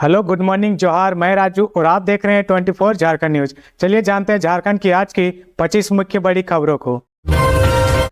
Hello, good morning, जोहार। मैं राजू और आप देख रहे हैं 24 झारखंड न्यूज। चलिए जानते हैं झारखंड की आज की 25 मुख्य बड़ी खबरों को।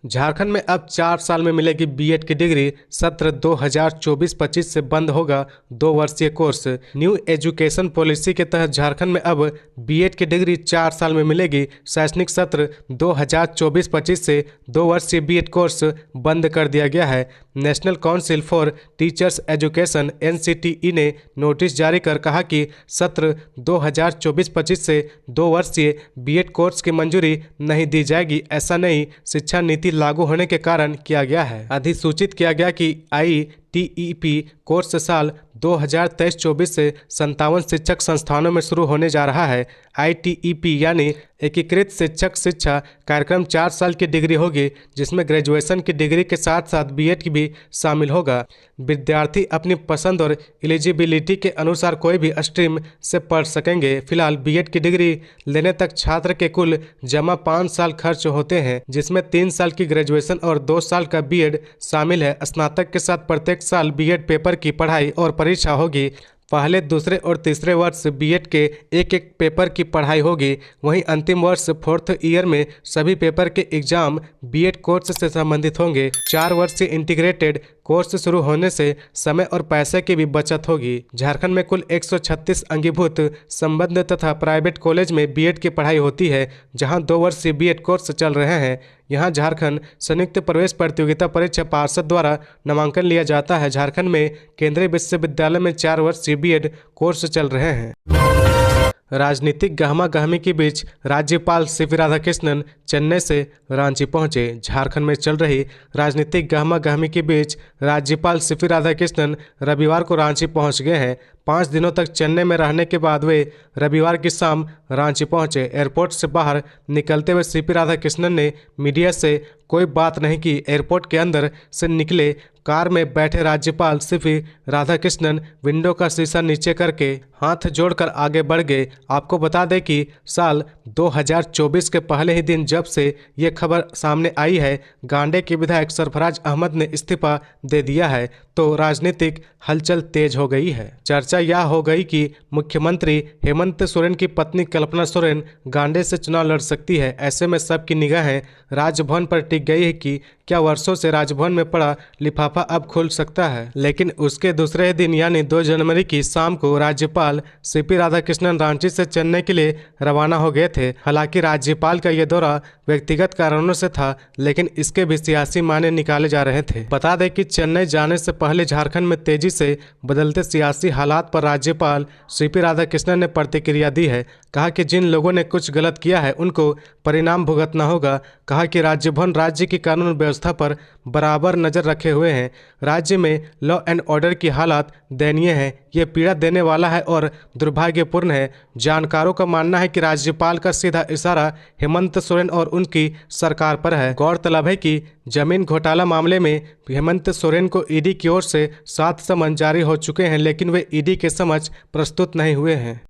झारखंड में अब 4 साल में मिलेगी बीएड की डिग्री। सत्र 2024-25 से बंद होगा 2 वर्षीय कोर्स। न्यू एजुकेशन पॉलिसी के तहत झारखंड में अब बीएड की डिग्री 4 साल में मिलेगी। शैक्षणिक सत्र 2024-25 से 2 वर्षीय बीएड कोर्स बंद कर दिया गया है। National council for teachers education (NCTE) ने नोटिस जारी कर कहा कि सत्र 2024-25 से 2 वर्षीय बीएड कोर्स की मंजूरी नहीं दी जाएगी। ऐसा नई शिक्षा नीति लागू होने के कारण किया गया है। अधिसूचित किया गया कि ITEP कोर्स साल 2023-24 से 57 शिक्षक संस्थानों में शुरू होने जा रहा है। ITEP यानी एकीकृत शिक्षक शिक्षा कार्यक्रम 4 साल की डिग्री होगी, जिसमें ग्रेजुएशन की डिग्री के साथ साथ बीएड की भी शामिल होगा। विद्यार्थी अपनी पसंद और एलिजिबिलिटी के अनुसार कोई भी स्ट्रीम से पढ़ सकेंगे। फिलहाल बीएड की डिग्री लेने तक छात्र के कुल जमा 5 साल खर्च होते हैं, जिसमें 3 साल की ग्रेजुएशन और 2 साल का बीएड शामिल है। स्नातक के साथ प्रत्येक साल बीएड पेपर की पढ़ाई और परीक्षा होगी। पहले, दूसरे और तीसरे वर्ष बीएड के एक एक पेपर की पढ़ाई होगी। वहीं अंतिम वर्ष 4th ईयर में सभी पेपर के एग्जाम बीएड कोर्स से संबंधित होंगे। 4 वर्षीय इंटीग्रेटेड कोर्स शुरू होने से समय और पैसे की भी बचत होगी। झारखंड में कुल 136 अंगीभूत संबद्ध तथा प्राइवेट कॉलेज में बीएड की पढ़ाई होती है, जहां 2 वर्षीय बीएड कोर्स चल रहे हैं। यहां झारखंड संयुक्त प्रवेश प्रतियोगिता परीक्षा पार्षद द्वारा नामांकन लिया जाता है। झारखंड में केंद्रीय विश्वविद्यालय में 4 वर्षीय बीएड कोर्स चल रहे हैं। राजनीतिक गहमा-गहमी के बीच राज्यपाल सीपी राधाकृष्णन चेन्नई से रांची पहुंचे। झारखंड में चल रही राजनीतिक गहमा-गहमी के बीच राज्यपाल सीपी राधाकृष्णन रविवार को रांची पहुंच गए हैं। 5 दिनों तक चेन्नई में रहने के बाद वे रविवार की शाम रांची पहुंचे। एयरपोर्ट से बाहर निकलते हुए सीपी राधाकृष्णन ने मीडिया से कोई बात नहीं की। एयरपोर्ट के अंदर से निकले कार में बैठे राज्यपाल सीपी राधाकृष्णन विंडो का शीशा नीचे करके हाथ जोड़कर आगे बढ़ गए। आपको बता दें कि साल 2024 के पहले ही दिन जब से ये खबर सामने आई है, गांडे के विधायक सरफराज अहमद ने इस्तीफा दे दिया है, तो राजनीतिक हलचल तेज हो गई है। चर्चा यह हो गई कि मुख्यमंत्री हेमंत सोरेन की पत्नी कल्पना सोरेन गांडे से चुनाव लड़ सकती है। ऐसे में सबकी निगाहें राजभवन पर टिक गई है कि क्या वर्षों से राजभवन में पड़ा लिफाफा अब खुल सकता है। लेकिन उसके दूसरे दिन यानी 2 जनवरी की शाम को राज्यपाल सीपी राधाकृष्णन रांची से चेन्नई के लिए रवाना हो गए थे। हालांकि राज्यपाल का यह दौरा व्यक्तिगत कारणों से था, लेकिन इसके भी सियासी मायने निकाले जा रहे थे। बता दें कि चेन्नई जाने से पहले झारखंड में तेजी से बदलते सियासी हालात पर राज्यपाल सीपी राधाकृष्णन ने प्रतिक्रिया दी है। कहा कि जिन लोगों ने कुछ गलत किया है उनको परिणाम भुगतना होगा। कहा कि राज्य भवन राज्य की कानून व्यवस्था पर बराबर नजर रखे हुए हैं। राज्य में लॉ एंड ऑर्डर की हालात दयनीय है। ये पीड़ा देने वाला है और दुर्भाग्यपूर्ण है। जानकारों का मानना है कि राज्यपाल का सीधा इशारा हेमंत सोरेन और उनकी सरकार पर है। गौरतलब है कि जमीन घोटाला मामले में हेमंत सोरेन को ईडी की ओर से 7 समन जारी हो चुके हैं, लेकिन वे ईडी के समक्ष प्रस्तुत नहीं हुए हैं।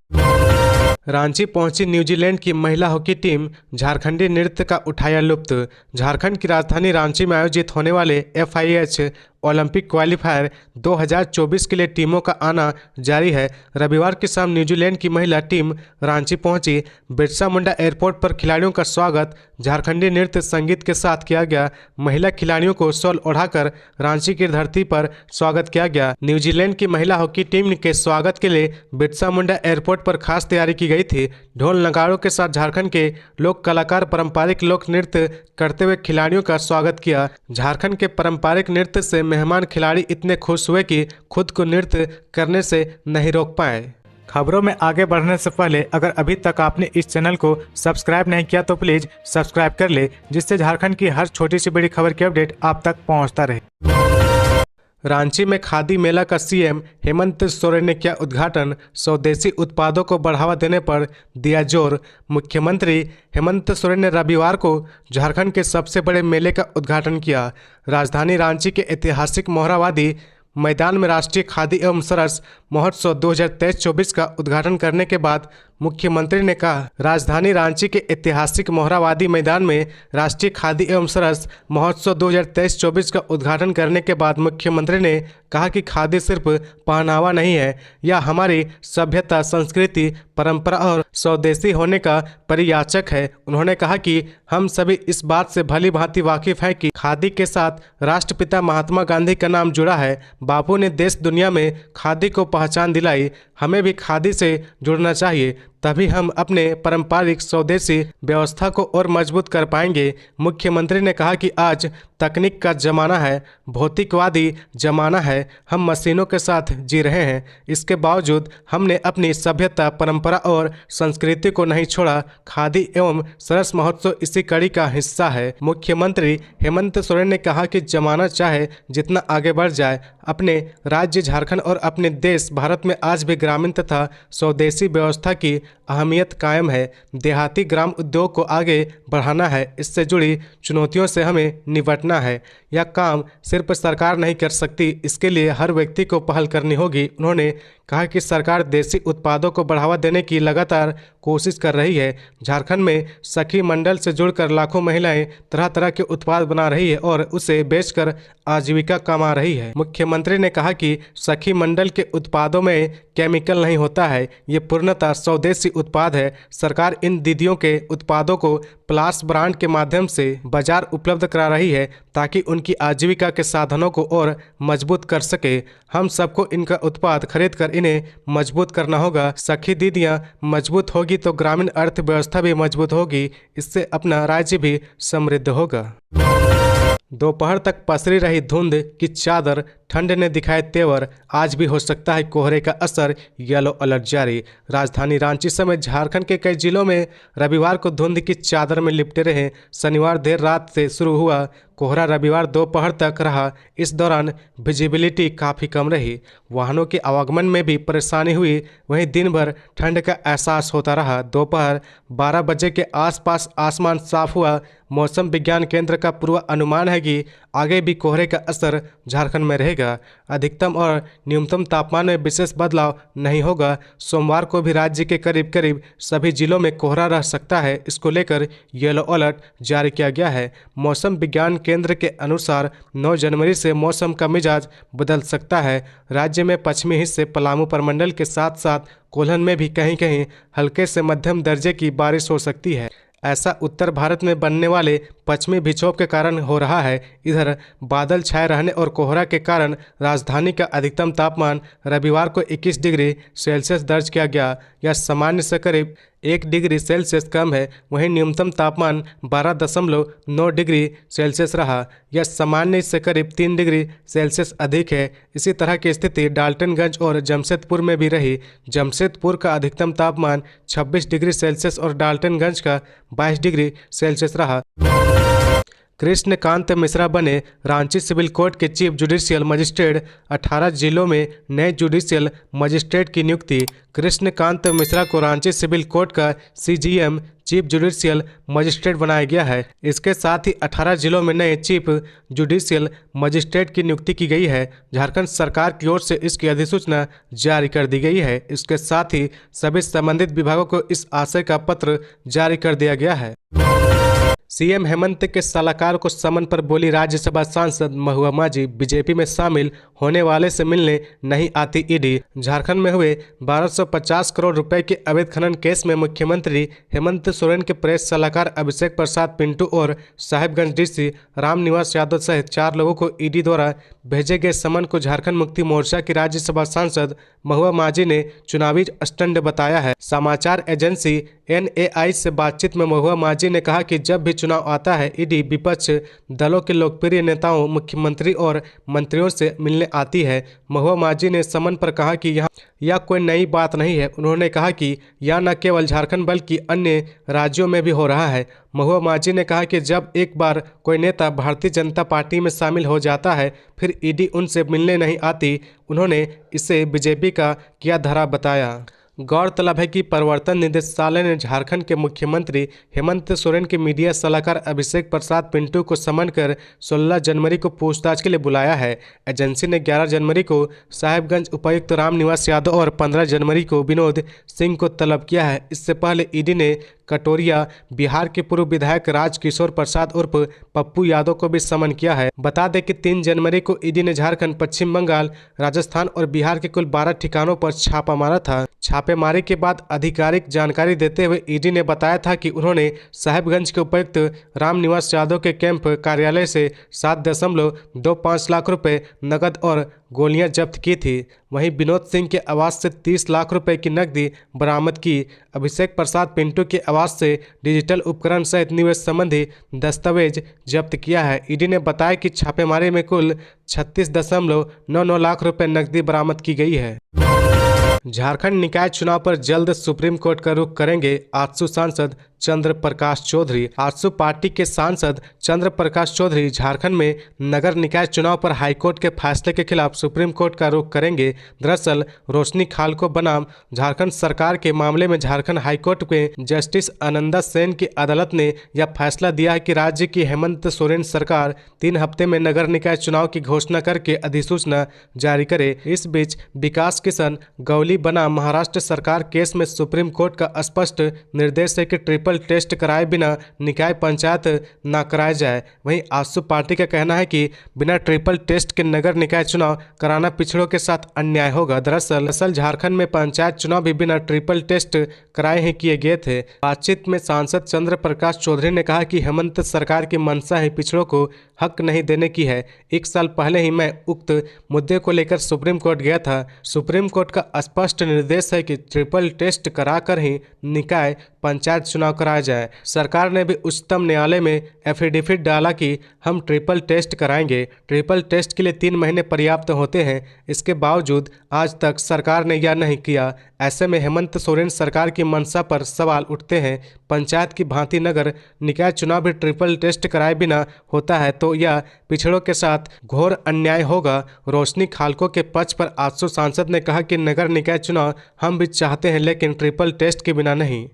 रांची पहुंची न्यूजीलैंड की महिला हॉकी टीम झारखंडी नृत्य का उठाया लुत्फ। झारखंड की राजधानी रांची में आयोजित होने वाले FIH ओलंपिक क्वालिफायर 2024 के लिए टीमों का आना जारी है। रविवार की शाम न्यूजीलैंड की महिला टीम रांची पहुंची। बिरसा मुंडा एयरपोर्ट पर खिलाड़ियों का स्वागत झारखंडी नृत्य संगीत के साथ किया गया। महिला खिलाड़ियों को शॉल ओढ़ाकर रांची की धरती पर स्वागत किया गया। न्यूजीलैंड की महिला हॉकी टीम के स्वागत के लिए बिरसा मुंडा एयरपोर्ट पर खास तैयारी की गई थी। ढोल नगाड़ों के साथ झारखंड के लोक कलाकार पारंपरिक लोक नृत्य करते हुए खिलाड़ियों का स्वागत किया। झारखंड के पारंपरिक नृत्य से मेहमान खिलाड़ी इतने खुश हुए कि खुद को नृत्य करने से नहीं रोक पाए। खबरों में आगे बढ़ने से पहले अगर अभी तक आपने इस चैनल को सब्सक्राइब नहीं किया तो प्लीज सब्सक्राइब कर ले, जिससे झारखंड की हर छोटी सी बड़ी खबर की अपडेट आप तक पहुंचता रहे। रांची में खादी मेला का सीएम हेमंत सोरेन ने किया उद्घाटन। स्वदेशी उत्पादों को बढ़ावा देने पर दिया जोर। मुख्यमंत्री हेमंत सोरेन ने रविवार को झारखंड के सबसे बड़े मेले का उद्घाटन किया। राजधानी रांची के ऐतिहासिक मोहरावादी मैदान में राष्ट्रीय खादी एवं सरस महोत्सव 2023-24 का उद्घाटन करने के बाद मुख्यमंत्री ने कहा, राजधानी रांची के ऐतिहासिक मोहराबादी मैदान में राष्ट्रीय खादी एवं सरस महोत्सव 2023-24 का उद्घाटन करने के बाद मुख्यमंत्री ने कहा कि खादी सिर्फ पहनावा नहीं है, यह हमारी सभ्यता, संस्कृति, परंपरा और स्वदेशी होने का परिचायक है। उन्होंने कहा कि हम सभी इस बात से भली भांति वाकिफ हैं कि खादी के साथ राष्ट्रपिता महात्मा गांधी का नाम जुड़ा है। बापू ने देश दुनिया में खादी को पहचान दिलाई, हमें भी खादी से जुड़ना चाहिए, तभी हम अपने पारंपरिक स्वदेशी व्यवस्था को और मजबूत कर पाएंगे। मुख्यमंत्री ने कहा कि आज तकनीक का जमाना है, भौतिकवादी जमाना है, हम मशीनों के साथ जी रहे हैं। इसके बावजूद हमने अपनी सभ्यता, परंपरा और संस्कृति को नहीं छोड़ा। खादी एवं सरस महोत्सव इसी कड़ी का हिस्सा है। मुख्यमंत्री हेमंत सोरेन ने कहा कि जमाना चाहे जितना आगे बढ़ जाए, अपने राज्य झारखंड और अपने देश भारत में आज भी ग्रामीण तथा स्वदेशी व्यवस्था की अहमियत कायम है। देहाती ग्राम उद्योग को आगे बढ़ाना है, इससे जुड़ी चुनौतियों से हमें निपटना है। यह काम सिर्फ सरकार नहीं कर सकती, इसके लिए हर व्यक्ति को पहल करनी होगी। उन्होंने कहा कि सरकार देसी उत्पादों को बढ़ावा देने की लगातार कोशिश कर रही है। झारखंड में सखी मंडल से जुड़कर लाखों महिलाएं तरह तरह के उत्पाद बना रही है और उसे बेचकर आजीविका कमा रही है। मुख्यमंत्री ने कहा कि सखी मंडल के उत्पादों में केमिकल नहीं होता है, ये पूर्णतः स्वदेशी उत्पाद है। सरकार इन दीदियों के उत्पादों को प्लास ब्रांड के माध्यम से बाजार उपलब्ध करा रही है ताकि उनकी आजीविका के साधनों को और मजबूत कर सके। हम सबको इनका उत्पाद खरीद कर इन्हें मजबूत करना होगा। सखी दीदियां मजबूत होगी तो ग्रामीण अर्थव्यवस्था भी मजबूत होगी, इससे अपना राज्य भी समृद्ध होगा। दोपहर तक पसरी रही धुंध की चादर, ठंड ने दिखाए तेवर, आज भी हो सकता है कोहरे का असर, येलो अलर्ट जारी। राजधानी रांची समेत झारखंड के कई जिलों में रविवार को धुंध की चादर में लिपटे रहे। शनिवार देर रात से शुरू हुआ कोहरा रविवार दोपहर तक रहा। इस दौरान विजिबिलिटी काफ़ी कम रही, वाहनों के आवागमन में भी परेशानी हुई। वहीं दिन भर ठंड का एहसास होता रहा। दोपहर 12 बजे के आसपास आसमान साफ हुआ। मौसम विज्ञान केंद्र का पूर्वानुमान है कि आगे भी कोहरे का असर झारखंड में रहेगा। अधिकतम और न्यूनतम तापमान में विशेष बदलाव नहीं होगा। सोमवार को भी राज्य के करीब करीब सभी जिलों में कोहरा रह सकता है। इसको लेकर येलो अलर्ट जारी किया गया है। मौसम विज्ञान केंद्र के अनुसार 9 जनवरी से मौसम का मिजाज बदल सकता है। राज्य में पश्चिमी हिस्से पलामू प्रमंडल के साथ साथ कोल्हन में भी कहीं कहीं हल्के से मध्यम दर्जे की बारिश हो सकती है। ऐसा उत्तर भारत में बनने वाले पश्चिमी विक्षोभ के कारण हो रहा है। इधर बादल छाए रहने और कोहरा के कारण राजधानी का अधिकतम तापमान रविवार को 21 डिग्री सेल्सियस दर्ज किया गया। यह सामान्य से करीब 1 डिग्री सेल्सियस कम है। वहीं न्यूनतम तापमान 12.9 डिग्री सेल्सियस रहा। यह सामान्य से करीब 3 डिग्री सेल्सियस अधिक है। इसी तरह की स्थिति डाल्टनगंज और जमशेदपुर में भी रही। जमशेदपुर का अधिकतम तापमान 26 डिग्री सेल्सियस और डाल्टनगंज का 22 डिग्री सेल्सियस रहा। कृष्णकांत मिश्रा बने रांची सिविल कोर्ट के चीफ जुडिशियल मजिस्ट्रेट। 18 जिलों में नए जुडिशियल मजिस्ट्रेट की नियुक्ति। कृष्णकांत मिश्रा को रांची सिविल कोर्ट का सीजीएम चीफ जुडिशियल मजिस्ट्रेट बनाया गया है। इसके साथ ही 18 जिलों में नए चीफ जुडिशियल मजिस्ट्रेट की नियुक्ति की गई है। झारखंड सरकार की ओर से इसकी अधिसूचना जारी कर दी गई है। इसके साथ ही सभी संबंधित विभागों को इस आशय का पत्र जारी कर दिया गया है। सीएम हेमंत के सलाहकार को समन पर बोली राज्यसभा सांसद महुआ माझी, बीजेपी में शामिल होने वाले से मिलने नहीं आती ईडी। झारखंड में हुए 1250 करोड़ रुपए के अवैध खनन केस में मुख्यमंत्री हेमंत सोरेन के प्रेस सलाहकार अभिषेक प्रसाद पिंटू और साहिबगंज डीसी रामनिवास यादव सहित 4 लोगों को ईडी द्वारा भेजे गए समन को झारखंड मुक्ति मोर्चा की राज्यसभा सांसद महुआ माझी ने चुनावी स्टंट बताया है। समाचार एजेंसी NAI से बातचीत में महुआ माझी ने कहा कि जब भी चुनाव आता है, ईडी विपक्ष दलों के लोकप्रिय नेताओं, मुख्यमंत्री और मंत्रियों से मिलने आती है। महुआ माझी ने समन पर कहा कि यह कोई नई बात नहीं है। उन्होंने कहा कि यह न केवल झारखंड बल्कि अन्य राज्यों में भी हो रहा है। महुआ माझी ने कहा कि जब एक बार कोई नेता भारतीय जनता पार्टी में शामिल हो जाता है, फिर ईडी उनसे मिलने नहीं आती। उन्होंने इसे बीजेपी का किया धरा बताया। गौरतलब है कि प्रवर्तन निदेशालय ने झारखंड के मुख्यमंत्री हेमंत सोरेन के मीडिया सलाहकार अभिषेक प्रसाद पिंटू को समन कर 16 जनवरी को पूछताछ के लिए बुलाया है। एजेंसी ने 11 जनवरी को साहेबगंज उपायुक्त रामनिवास यादव और 15 जनवरी को विनोद सिंह को तलब किया है। इससे पहले ईडी ने कटोरिया बिहार के पूर्व विधायक राजकिशोर प्रसाद उर्फ पप्पू यादव को भी समन किया है। बता दें कि 3 जनवरी को ईडी ने झारखंड, पश्चिम बंगाल, राजस्थान और बिहार के कुल 12 ठिकानों पर छापा मारा था। छापेमारी के बाद आधिकारिक जानकारी देते हुए ईडी ने बताया था कि उन्होंने साहेबगंज के उपायुक्त रामनिवास यादव के कैंप कार्यालय से 7.25 लाख रुपए नकद और गोलियां जब्त की थी। वहीं विनोद सिंह के आवास से 30 लाख रुपए की नकदी बरामद की। अभिषेक प्रसाद पिंटू के आवास से डिजिटल उपकरण सहित निवेश संबंधी दस्तावेज जब्त किया है। ईडी ने बताया कि छापेमारी में कुल 36.99 लाख रुपए नकदी बरामद की गई है। झारखंड निकाय चुनाव पर जल्द सुप्रीम कोर्ट का रुख करेंगे आजसू सांसद चंद्र प्रकाश चौधरी। आजसू पार्टी के सांसद चंद्र प्रकाश चौधरी झारखंड में नगर निकाय चुनाव पर हाईकोर्ट के फैसले के खिलाफ सुप्रीम कोर्ट का रुख करेंगे। दरअसल रोशनी खालको बनाम झारखंड सरकार के मामले में झारखंड हाईकोर्ट में जस्टिस आनंदा सेन की अदालत ने यह फैसला दिया है कि राज्य की हेमंत सोरेन सरकार 3 हफ्ते में नगर निकाय चुनाव की घोषणा करके अधिसूचना जारी करे। इस बीच विकास किशन गौली बनाम महाराष्ट्र सरकार केस में सुप्रीम कोर्ट का स्पष्ट निर्देश है कि ट्रिपल टेस्ट कराए बिना निकाय पंचायत न कराया जाए। वहीं आजसू पार्टी का कहना है कि बिना ट्रिपल टेस्ट के नगर निकाय चुनाव कराना पिछड़ों के साथ अन्याय होगा। दरअसल झारखंड में पंचायत चुनाव भी बिना ट्रिपल टेस्ट कराए ही किए गए थे। बातचीत में सांसद चंद्र प्रकाश चौधरी ने कहा कि हेमंत सरकार की मंशा ही पिछड़ों को हक नहीं देने की है। 1 साल पहले ही मैं उक्त मुद्दे को लेकर सुप्रीम कोर्ट गया था। सुप्रीम कोर्ट का स्पष्ट निर्देश है कि ट्रिपल टेस्ट कराकर ही निकाय पंचायत चुनाव कराया जाए। सरकार ने भी उच्चतम न्यायालय में एफिडेविट डाला कि हम ट्रिपल टेस्ट कराएंगे। ट्रिपल टेस्ट के लिए 3 महीने पर्याप्त होते हैं। इसके बावजूद आज तक सरकार ने यह नहीं किया। ऐसे में हेमंत सोरेन सरकार की मंशा पर सवाल उठते हैं। पंचायत की भांति नगर निकाय चुनाव भी ट्रिपल टेस्ट कराए बिना होता है तो यह पिछड़ों के साथ घोर अन्याय होगा। रोशनी खालको के पक्ष पर आजसू सांसद ने कहा कि नगर निकाय चुनाव हम भी चाहते हैं लेकिन ट्रिपल टेस्ट के बिना नहीं।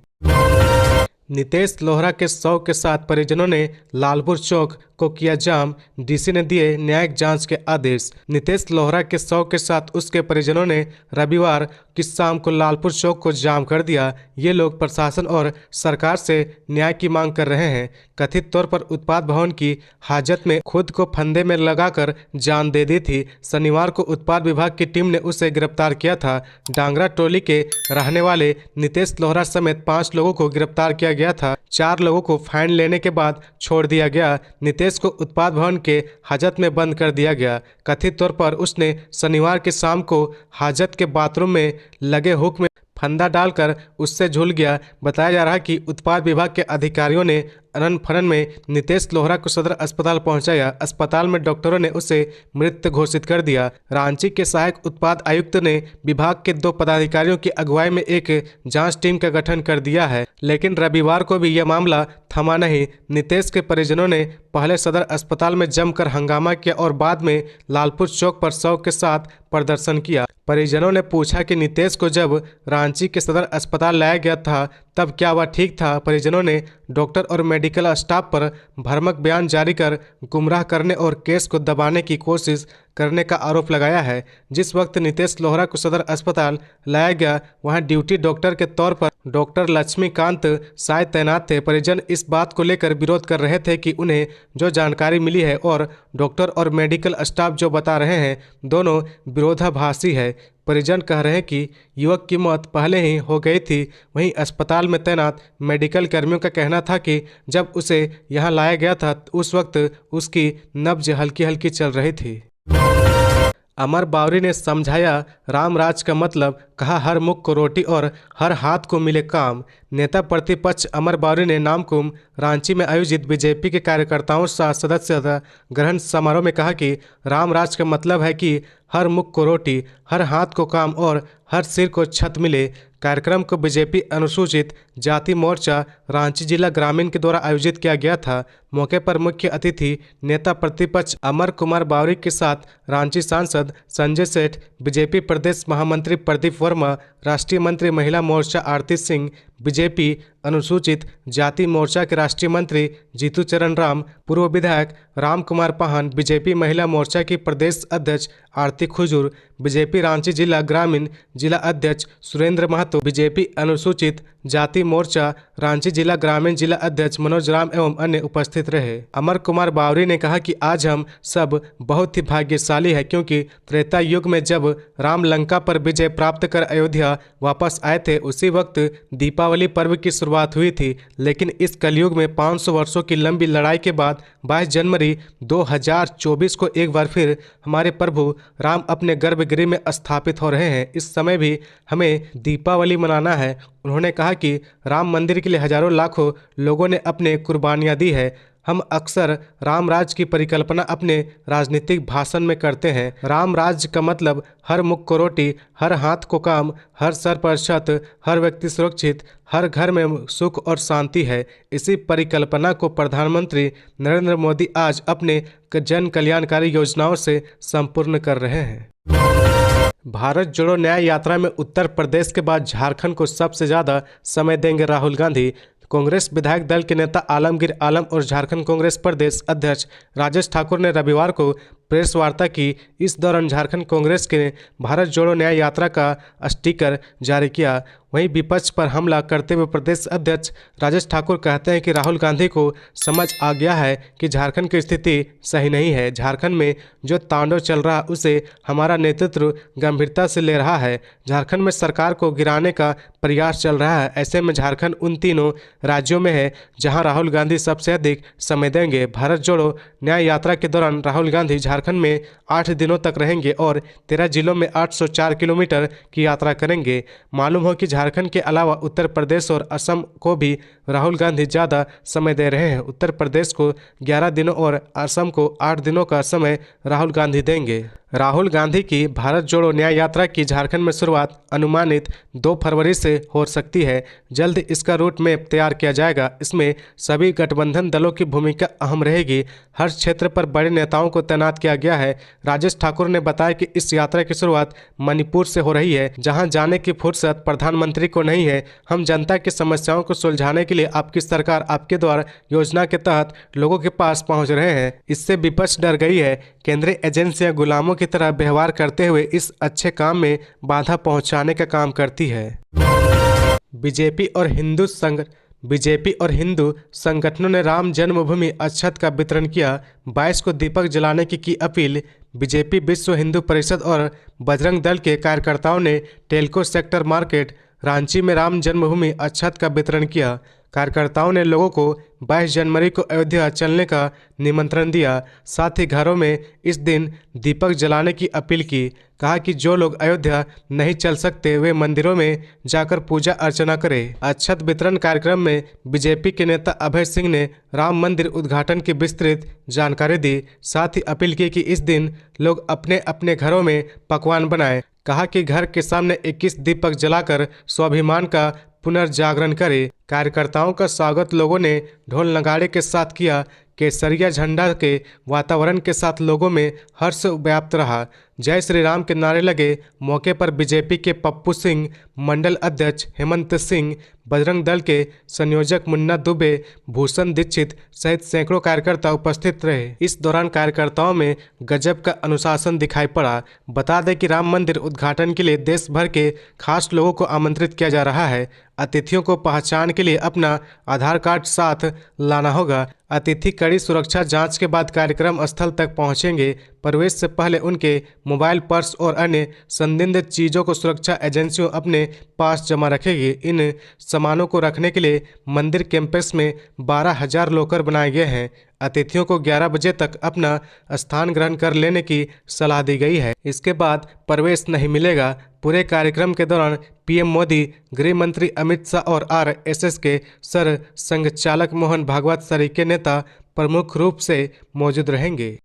नितेश लोहरा के शव के साथ परिजनों ने लालपुर चौक को किया जाम। डीसी ने दिए न्यायिक जांच के आदेश। नितेश लोहरा के शव के साथ उसके परिजनों ने रविवार की शाम को लालपुर चौक को जाम कर दिया। ये लोग प्रशासन और सरकार से न्याय की मांग कर रहे हैं। कथित तौर पर उत्पाद भवन की हाजत में खुद को फंदे में लगाकर जान दे दी थी। शनिवार को उत्पाद विभाग की टीम ने उसे गिरफ्तार किया था। डांगरा टोली के रहने वाले नितेश लोहरा समेत 5 लोगों को गिरफ्तार किया गया था। 4 लोगों को फाइन लेने के बाद छोड़ दिया गया। नितेश को उत्पाद भवन के हाजत में बंद कर दिया गया। कथित तौर पर उसने शनिवार की शाम को हाजत के बाथरूम में लगे हुक में फंदा डालकर उससे झूल गया। बताया जा रहा है कि उत्पाद विभाग के अधिकारियों ने अनन फनन में नितेश लोहरा को सदर अस्पताल पहुंचाया। अस्पताल में डॉक्टरों ने उसे मृत घोषित कर दिया। रांची के सहायक उत्पाद आयुक्त ने विभाग के 2 पदाधिकारियों की अगुवाई में एक जांच टीम का गठन कर दिया है, लेकिन रविवार को भी यह मामला थमा नहीं। नितेश के परिजनों ने पहले सदर अस्पताल में जमकर हंगामा किया और बाद में लालपुर चौक पर शव के साथ प्रदर्शन किया। परिजनों ने पूछा कि नितेश को जब रांची के सदर अस्पताल लाया गया था तब क्या वह ठीक था। परिजनों ने डॉक्टर और मेडिकल स्टाफ पर भ्रामक बयान जारी कर गुमराह करने और केस को दबाने की कोशिश करने का आरोप लगाया है। जिस वक्त नितेश लोहरा को सदर अस्पताल लाया गया वहां ड्यूटी डॉक्टर के तौर पर डॉक्टर लक्ष्मीकांत साय तैनात थे। परिजन इस बात को लेकर विरोध कर रहे थे कि उन्हें जो जानकारी मिली है और डॉक्टर और मेडिकल स्टाफ जो बता रहे हैं दोनों विरोधाभासी है। परिजन कह रहे हैं कि युवक की मौत पहले ही हो गई थी। वहीं अस्पताल में तैनात मेडिकल कर्मियों का कहना था कि जब उसे यहां लाया गया था उस वक्त उसकी नब्ज हल्की हल्की चल रही थी। अमर बावरी ने समझाया राम राज का मतलब, कहा हर मुख को रोटी और हर हाथ को मिले काम। नेता प्रतिपक्ष अमर बावरी ने नामकुम रांची में आयोजित बीजेपी के कार्यकर्ताओं से सदस्यता ग्रहण समारोह में कहा कि राम राज का मतलब है कि हर मुख को रोटी, हर हाथ को काम और हर सिर को छत मिले। कार्यक्रम को बीजेपी अनुसूचित जाति मोर्चा रांची जिला ग्रामीण के द्वारा आयोजित किया गया था। मौके पर मुख्य अतिथि नेता प्रतिपक्ष अमर कुमार बावरी के साथ रांची सांसद संजय सेठ, बीजेपी प्रदेश महामंत्री प्रदीप वर्मा, राष्ट्रीय मंत्री महिला मोर्चा आरती सिंह, बीजेपी अनुसूचित जाति मोर्चा के राष्ट्रीय मंत्री जीतू चरण राम, पूर्व विधायक राम कुमार पाहन, बीजेपी महिला मोर्चा की प्रदेश अध्यक्ष आरती खुजूर, बीजेपी रांची जिला ग्रामीण जिला अध्यक्ष सुरेंद्र महतो, बीजेपी अनुसूचित जाति मोर्चा रांची जिला ग्रामीण जिला अध्यक्ष मनोज राम एवं अन्य उपस्थित रहे। अमर कुमार बावरी ने कहा कि आज हम सब बहुत ही भाग्यशाली है, क्योंकि त्रेता युग में जब राम लंका पर विजय प्राप्त कर अयोध्या वापस आए थे, उसी वक्त दीपावली पर्व की शुरुआत हुई थी। लेकिन इस कलयुग में 500 वर्षों की लंबी लड़ाई के बाद 22 जनवरी 2024 को एक बार फिर हमारे प्रभु राम अपने गर्भगृह में स्थापित हो रहे हैं। इस समय भी हमें दीपावली मनाना है। उन्होंने कहा कि राम मंदिर के लिए हजारों लाखों लोगों ने अपने कुर्बानियां दी है। हम अक्सर राम राज्य की परिकल्पना अपने राजनीतिक भाषण में करते हैं। राम राज्य का मतलब हर मुख को रोटी, हर हाथ को काम, हर सर पर छत, हर व्यक्ति सुरक्षित, हर घर में सुख और शांति है। इसी परिकल्पना को प्रधानमंत्री नरेंद्र मोदी आज अपने जन कल्याणकारी योजनाओं से संपूर्ण कर रहे हैं। भारत जोड़ो न्याय यात्रा में उत्तर प्रदेश के बाद झारखंड को सबसे ज्यादा समय देंगे राहुल गांधी। कांग्रेस विधायक दल के नेता आलमगीर आलम और झारखंड कांग्रेस प्रदेश अध्यक्ष राजेश ठाकुर ने रविवार को प्रेस वार्ता की। इस दौरान झारखंड कांग्रेस के भारत जोड़ो न्याय यात्रा का स्टिकर जारी किया। वहीं विपक्ष पर हमला करते हुए प्रदेश अध्यक्ष राजेश ठाकुर कहते हैं कि राहुल गांधी को समझ आ गया है कि झारखंड की स्थिति सही नहीं है। झारखंड में जो तांडव चल रहा उसे हमारा नेतृत्व गंभीरता से ले रहा है। झारखंड में सरकार को गिराने का प्रयास चल रहा है। ऐसे में झारखंड उन तीनों राज्यों में है जहां राहुल गांधी सबसे अधिक समय देंगे। भारत जोड़ो न्याय यात्रा के दौरान राहुल गांधी झारखंड में 8 दिनों तक रहेंगे और 13 जिलों में 804 किलोमीटर की यात्रा करेंगे। मालूम हो कि झारखंड के अलावा उत्तर प्रदेश और असम को भी राहुल गांधी ज़्यादा समय दे रहे हैं। उत्तर प्रदेश को 11 दिनों और असम को 8 दिनों का समय राहुल गांधी देंगे। राहुल गांधी की भारत जोड़ो न्याय यात्रा की झारखंड में शुरुआत अनुमानित 2 फरवरी से हो सकती है। जल्द इसका रूट मैप तैयार किया जाएगा। इसमें सभी गठबंधन दलों की भूमिका अहम रहेगी। हर क्षेत्र पर बड़े नेताओं को तैनात किया गया है। राजेश ठाकुर ने बताया कि इस यात्रा की शुरुआत मणिपुर से हो रही है, जहां जाने की फुर्सत प्रधानमंत्री को नहीं है। हम जनता की समस्याओं को सुलझाने के लिए आपकी सरकार आपके द्वारा योजना के तहत लोगों के पास पहुंच रहे हैं। इससे विपक्ष डर गई है। केंद्रीय एजेंसियां गुलामों की तरह व्यवहार करते हुए इस अच्छे काम में बाधा पहुंचाने का काम करती है। बीजेपी और हिंदू संगठनों ने राम जन्मभूमि अक्षत का वितरण किया। 22 को दीपक जलाने की अपील। बीजेपी, विश्व हिंदू परिषद और बजरंग दल के कार्यकर्ताओं ने टेल्को सेक्टर मार्केट रांची में राम जन्मभूमि अक्षत का वितरण किया। कार्यकर्ताओं ने लोगों को 22 जनवरी को अयोध्या चलने का निमंत्रण दिया। साथ ही घरों में इस दिन दीपक जलाने की अपील की। कहा कि जो लोग अयोध्या नहीं चल सकते वे मंदिरों में जाकर पूजा अर्चना करें। अक्षत वितरण कार्यक्रम में बीजेपी के नेता अभय सिंह ने राम मंदिर उद्घाटन की विस्तृत जानकारी दी। साथ ही अपील की कि इस दिन लोग अपने अपने घरों में पकवान बनाएं। कहा कि घर के सामने 21 दीपक जलाकर स्वाभिमान का पुनर्जागरण करें। कार्यकर्ताओं का स्वागत लोगों ने ढोल नगाड़े के साथ किया। केसरिया झंडा के वातावरण के साथ लोगों में हर्ष व्याप्त रहा। जय श्री राम के नारे लगे। मौके पर बीजेपी के पप्पू सिंह, मंडल अध्यक्ष हेमंत सिंह, बजरंग दल के संयोजक मुन्ना दुबे, भूषण दीक्षित सहित सैकड़ों कार्यकर्ता उपस्थित रहे। इस दौरान कार्यकर्ताओं में गजब का अनुशासन दिखाई पड़ा। बता दें कि राम मंदिर उद्घाटन के लिए देश भर के खास लोगों को आमंत्रित किया जा रहा है। अतिथियों को पहचान के लिए अपना आधार कार्ड साथ लाना होगा। अतिथि कड़ी सुरक्षा जांच के बाद कार्यक्रम स्थल तक पहुंचेंगे। प्रवेश से पहले उनके मोबाइल, पर्स और अन्य संदिग्ध चीज़ों को सुरक्षा एजेंसियों अपने पास जमा रखेगी। इन सामानों को रखने के लिए मंदिर कैंपस में 12,000 लॉकर बनाए गए हैं। अतिथियों को 11 बजे तक अपना स्थान ग्रहण कर लेने की सलाह दी गई है। इसके बाद प्रवेश नहीं मिलेगा। पूरे कार्यक्रम के दौरान पीएम मोदी, गृह मंत्री अमित शाह और आरएसएस के सर संघचालक मोहन भागवत सरी के नेता प्रमुख रूप से मौजूद रहेंगे।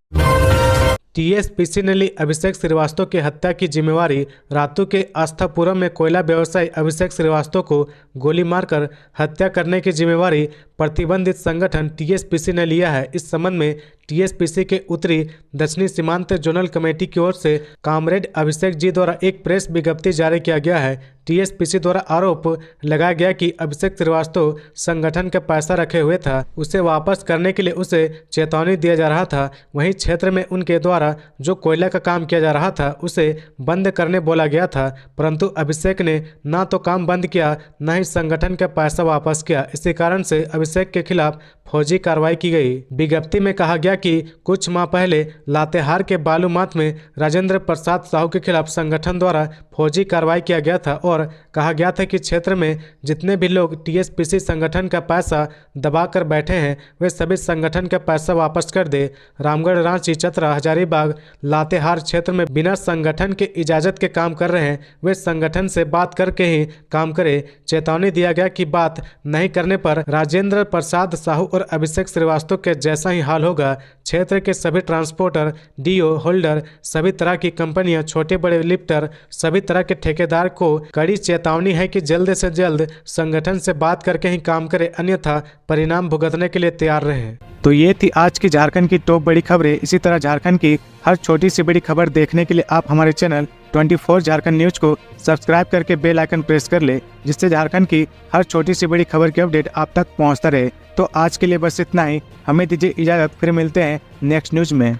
टीएसपीसी ने ली अभिषेक श्रीवास्तव की हत्या की जिम्मेवारी। रातू के आस्थापुरम में कोयला व्यवसायी अभिषेक श्रीवास्तव को गोली मारकर हत्या करने की जिम्मेवारी प्रतिबंधित संगठन टीएसपीसी ने लिया है। इस संबंध में टीएसपीसी के उत्तरी दक्षिणी सीमांत जोनल कमेटी की ओर से कामरेड अभिषेक जी द्वारा एक प्रेस विज्ञप्ति जारी किया गया है। टीएसपीसी द्वारा आरोप लगाया गया कि अभिषेक श्रीवास्तव संगठन का पैसा रखे हुए था, उसे वापस करने के लिए उसे चेतावनी दिया जा रहा था। वहीं क्षेत्र में उनके द्वारा जो कोयला का काम किया जा रहा था उसे बंद करने बोला गया था, परंतु अभिषेक ने ना तो काम बंद किया न ही संगठन का पैसा वापस किया। इसी कारण से अभिषेक के खिलाफ फौजी कार्रवाई की गई। विज्ञप्ति में कहा गया कि कुछ माह पहले लातेहार के बालूमाथ में राजेंद्र प्रसाद साहू के खिलाफ संगठन द्वारा फौजी कार्रवाई किया गया था और कहा गया था कि क्षेत्र में जितने भी लोग टीएसपीसी संगठन का पैसा दबा कर बैठे हैं वे सभी संगठन का पैसा वापस कर दे। रामगढ़, रांची, चतरा, हजारीबाग, लातेहार क्षेत्र में बिना संगठन के इजाजत के काम कर रहे हैं वे संगठन से बात करके ही काम करे। चेतावनी दिया गया कि बात नहीं करने पर राजेंद्र प्रसाद साहू और अभिषेक श्रीवास्तव के जैसा ही हाल होगा। क्षेत्र के सभी ट्रांसपोर्टर, डीओ होल्डर, सभी तरह की कंपनियां, छोटे बड़े लिफ्टर, सभी तरह के ठेकेदार को कड़ी चेतावनी है कि जल्द से जल्द संगठन से बात करके ही काम करें, अन्यथा परिणाम भुगतने के लिए तैयार रहें। तो ये थी आज की झारखंड की टॉप बड़ी खबरें। इसी तरह झारखंड की हर छोटी सी बड़ी खबर देखने के लिए आप हमारे चैनल 24 झारखंड न्यूज को सब्सक्राइब करके बेल आइकन प्रेस कर ले, जिससे झारखंड की हर छोटी सी बड़ी खबर की अपडेट आप तक पहुंचता रहे। तो आज के लिए बस इतना ही, हमें दीजिए इजाजत, फिर मिलते हैं नेक्स्ट न्यूज में।